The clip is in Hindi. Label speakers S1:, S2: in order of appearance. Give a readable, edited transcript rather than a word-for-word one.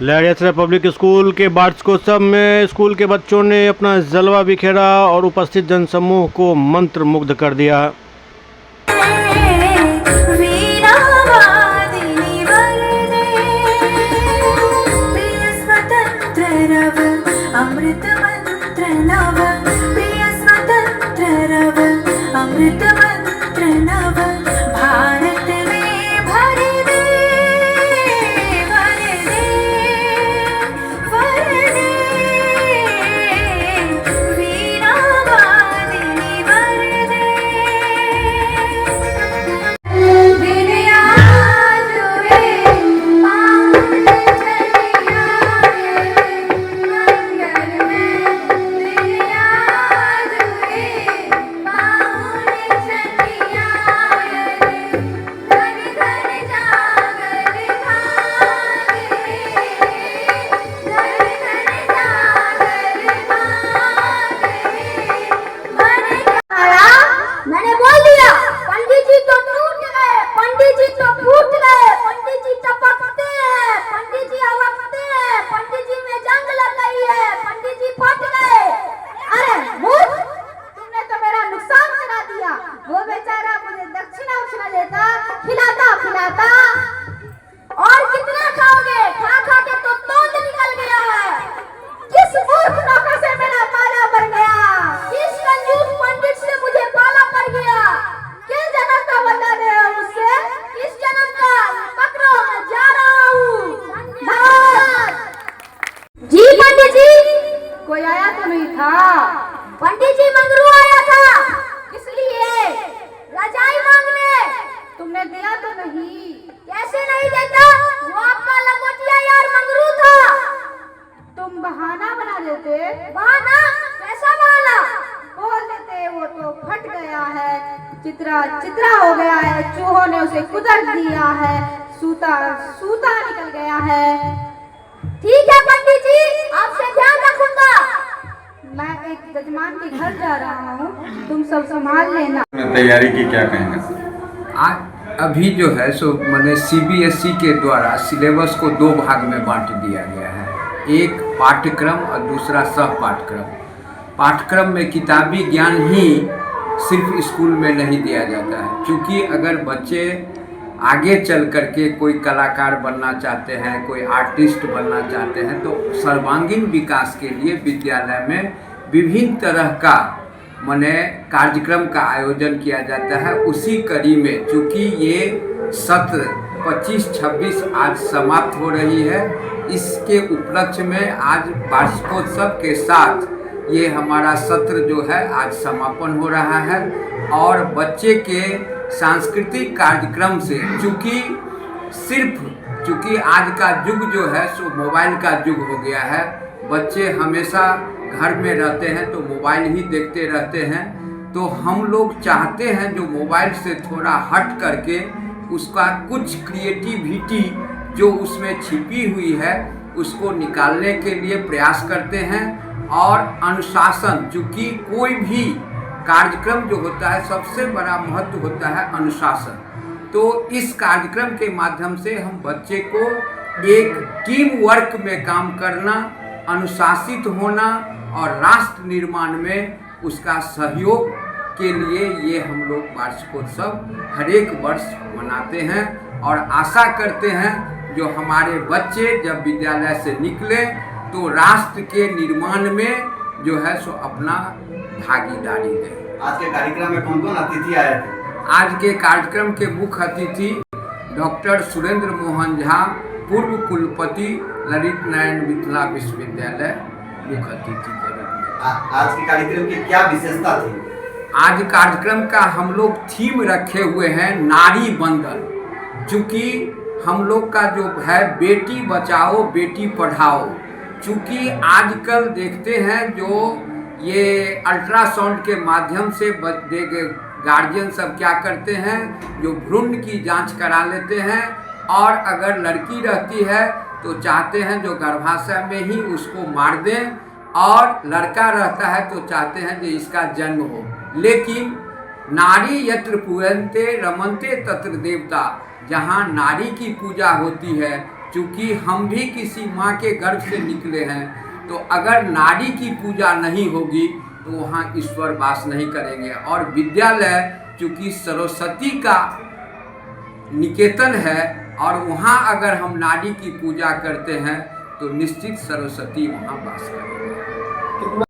S1: लहरिया पब्लिक स्कूल के वार्षिकोत्सव में स्कूल के बच्चों ने अपना जलवा बिखेरा और उपस्थित जनसमूह को मंत्र मुग्ध कर दिया।
S2: अमृत मंत्र नव प्रिय स्वतंत्र रव अमृत मंत्र नव भारत में भर दे वर दे वर दे वीणा वादिनी वर दे दुनिया जुए पावन चलिया मैंने बोल दिया। पंडित जी तो टूट गए, पंडित जी तो फूट गए, पंडित जी टपकते हैं, पंडित जी अवकते हैं, पंडित जी में जंग लग गई है, पंडित जी फट गए। अरे मूर्ख, तुमने तो मेरा नुकसान करा दिया। वो बेचारा मुझे दक्षिणा उक्षिणा देता, खिलाता खिलाता। और कितना खाओगे? खा खा के तो तोंद निकल गया है। किस मूर्ख नौकर से मेरा पाला पड़ गया? किस कंजूस पंडित से मुझे पाला पड़ गया? किस जन्म का बता रहे हो मुझसे? किस जन्म का? पकड़ो, मैं जा रहा हूँ। जी पंडित जी, कोई आया तो नहीं था? पंडित जी मंगरू आया था। किस लिए? रजाई मांगने। तुमने दिया तो नहीं? कैसे नहीं देता? वो आपका लंगोटिया यार मंगरू था। तुम बहाना बना देते। बहाना? कैसा बहाना? बोल देते वो तो फट गया है, चित्रा चित्रा हो गया है, चूहों ने उसे कुतर दिया है, सूता सूता निकल गया है। ठीक है पंडित जी, आपसे ध्यान रखूंगा। मैं एक जजमान के घर जा रहा हूँ, तुम सब संभाल लेना।
S3: तैयारी की क्या कहेंगे?
S4: अभी जो है सो मैंने सीबीएसई के द्वारा सिलेबस को दो भाग में बांट दिया गया है। एक पाठ्यक्रम और दूसरा सह पाठ्यक्रम। पाठ्यक्रम में किताबी ज्ञान ही सिर्फ स्कूल में नहीं दिया जाता है, क्योंकि अगर बच्चे आगे चल करके कोई कलाकार बनना चाहते हैं, कोई आर्टिस्ट बनना चाहते हैं, तो सर्वांगीण विकास के लिए विद्यालय में विभिन्न तरह का माने कार्यक्रम का आयोजन किया जाता है। उसी कड़ी में चूँकि ये सत्र 25-26 आज समाप्त हो रही है, इसके उपलक्ष्य में आज वार्षिकोत्सव के साथ ये हमारा सत्र जो है आज समापन हो रहा है। और बच्चे के सांस्कृतिक कार्यक्रम से चूँकि आज का युग जो है सो मोबाइल का युग हो गया है, बच्चे हमेशा घर में रहते हैं तो मोबाइल ही देखते रहते हैं। तो हम लोग चाहते हैं जो मोबाइल से थोड़ा हट करके उसका कुछ क्रिएटिविटी जो उसमें छिपी हुई है उसको निकालने के लिए प्रयास करते हैं। और अनुशासन, चूँकि कोई भी कार्यक्रम जो होता है सबसे बड़ा महत्व होता है अनुशासन। तो इस कार्यक्रम के माध्यम से हम बच्चे को एक टीम वर्क में काम करना, अनुशासित होना और राष्ट्र निर्माण में उसका सहयोग के लिए ये हम लोग वार्षिकोत्सव हर एक वर्ष मनाते हैं। और आशा करते हैं जो हमारे बच्चे जब विद्यालय से निकले तो राष्ट्र के निर्माण में जो है सो अपना भागीदारी दें।
S3: आज के कार्यक्रम में कौन कौन अतिथि आए थे?
S4: आज के कार्यक्रम के मुख्य अतिथि डॉक्टर सुरेंद्र मोहन झा, पूर्व कुलपति ललित नारायण मिथिला विश्वविद्यालय, मुख्य अतिथि के रूप में।
S3: आज के कार्यक्रम की क्या विशेषता थी?
S4: आज कार्यक्रम का हम लोग थीम रखे हुए हैं नारी बंधन। चूँकि हम लोग का जो है बेटी बचाओ बेटी पढ़ाओ। चूँकि आजकल देखते हैं जो ये अल्ट्रासाउंड के माध्यम से गार्जियन सब क्या करते हैं, जो भ्रूण की जांच करा लेते हैं और अगर लड़की रहती है तो चाहते हैं जो गर्भाशय में ही उसको मार दें, और लड़का रहता है तो चाहते हैं कि इसका जन्म हो। लेकिन नारी यत्र पूजन्ते रमन्ते तत्र देवता, जहाँ नारी की पूजा होती है चूँकि हम भी किसी माँ के गर्भ से निकले हैं, तो अगर नारी की पूजा नहीं होगी तो वहाँ ईश्वर वास नहीं करेंगे। और विद्यालय चूँकि सरस्वती का निकेतन है, और वहाँ अगर हम नारी की पूजा करते हैं तो निश्चित सरस्वती वहाँ वास करेंगे।